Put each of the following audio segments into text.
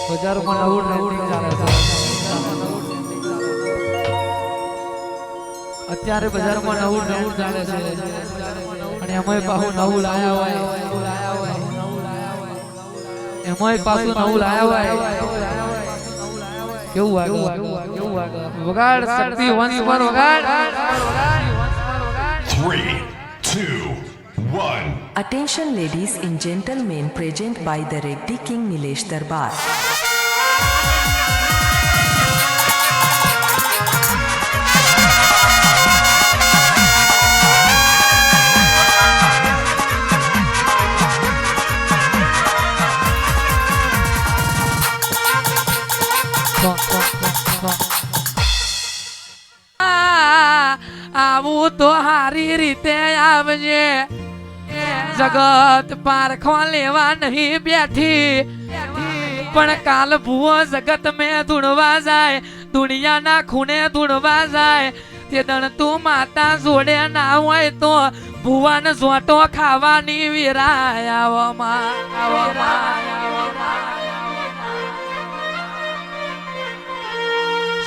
બજારમાં નવું ટ્રેન્ડિંગ ચાલે છે અત્યારે બજારમાં નવું ચાલે છે અને એમાંય પાછું નવું લાયા હોય એમાંય પાછું નવું લાયા હોય કેવું વાગે વગાડ શક્તિ વંશ પર વગાડ 3, 2, 1. Attention ladies and gentlemen, present by the Reddy King Nilesh Darbar. આવું તો હારી રીતે આવજે જગત પારખવા લેવા નહીં બેઠી પણ કાલ ભૂવો જગત મેં ધૂણવા જાય દુનિયાના ખૂણે ધૂણવા જાય તે દણ તું માતા જોડે ના હોય તો ભૂવાને જોટો ખાવાની વિરાય આવવામાં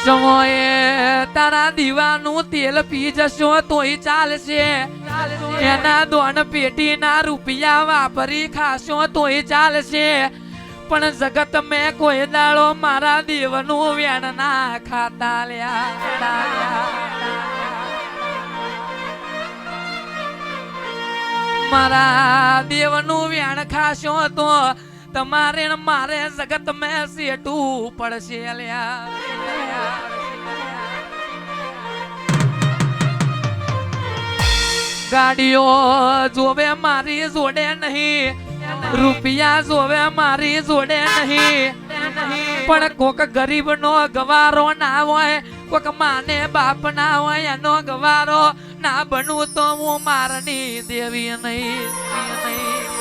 સમયે તારા દીવાનું તેલ પી જશો તોય ચાલશે એના દોન પેટીના રૂપિયા વાપરી ખાશો તોય ચાલશે પણ જગત મેં કોઈ દાડો મારા દેવનું વેણ ના ખાતા લ્યા મારા દેવનું વેણ ખાશો તો તમારે મારે જગત મેં સેટું પડશે ગાડીઓ જોવે મારી જોડે નહીં રૂપિયા જોવે મારી જોડે નહીં પણ કોક ગરીબ નો ગવારો ના હોય કોક માને બાપ ના હોય એનો ગવારો ના બનવું તો હું મારની દેવી નહીં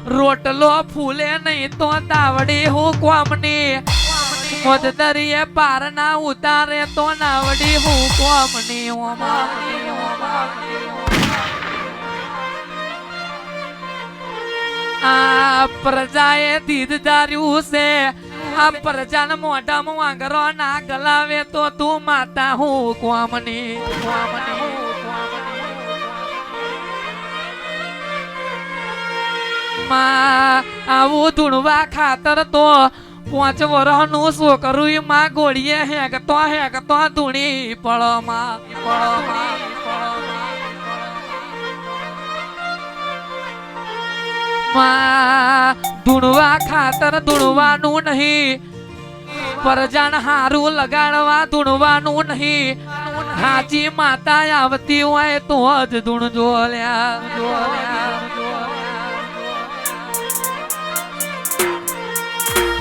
રોટલો ફૂલે નહીં તો તાવડી હું કોમની મોદરીએ પાર ના ઉતારે તો નાવડી હું કોમની આ પ્રજાએ દીધ ધાર્યું છે આ પ્રજાને મોઢામાં વાંગરો ના ગલાવે તો તું માતા હું કોમની આવું ધૂણવા ખાતર તો 5 વર્ષનું છોકરું માં ગોળીએ હેગતો ધૂણી પળમાં ધૂણવા ખાતર ધૂણવાનું નહીં પરજાન હારું લગાડવા ધૂણવાનું નહીં હાજી માતા આવતી હોય તો જ ધૂણજો લ્યા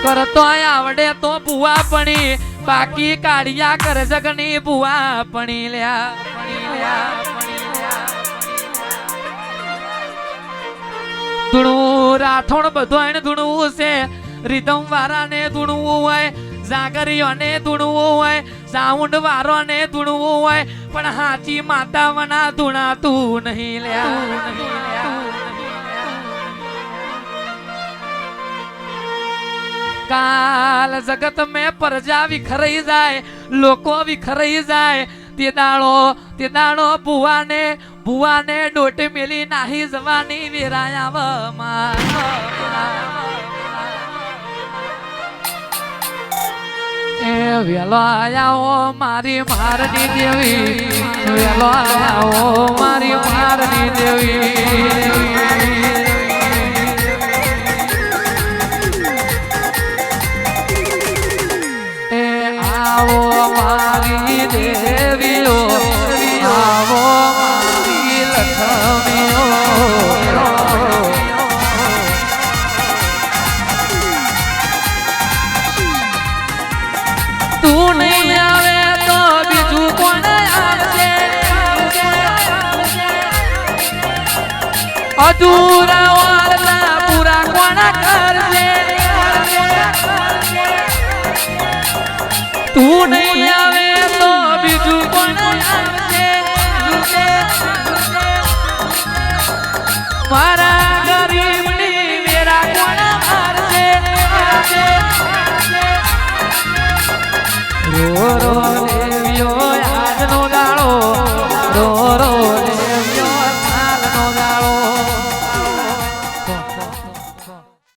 કરતો આવડે તો ભુવા પણી બાકી કાઢિયા કર જગની ભુવા પણી લ્યા ધૂણવું રાઠોડ બધું એને ધૂણવું છે રીધમ વાળાને ધૂણવું હોય જાગરીઓને ધૂણવું હોય સાઉન્ડ વાળાને ધૂણવું હોય પણ હાચી માતા વના ધૂણાતું નહીં લ્યા કાલ જગત મેં પ્રજા વિખરાઈ જાય લોકો વિખરાઈ જાય તે દાડો ભુવાને ડોટ મેલી નાહી જવાની વેરાયાવમાં એ વેલો આયાઓ મારી મારની દેવી વેલો આયાઓ મારી મારની દેવી આવો મારી દેવીઓ આવો મારી લક્ષ્મીઓ તું નહીં આવે તો બીજું કોણ આવશે અધૂરા વાર્તા પૂરા કોણ કરશે તું નહીં આવે તો બીજું કોણ આવશે મારા ગરીબની વેરા કોણ મારશે રો રો રે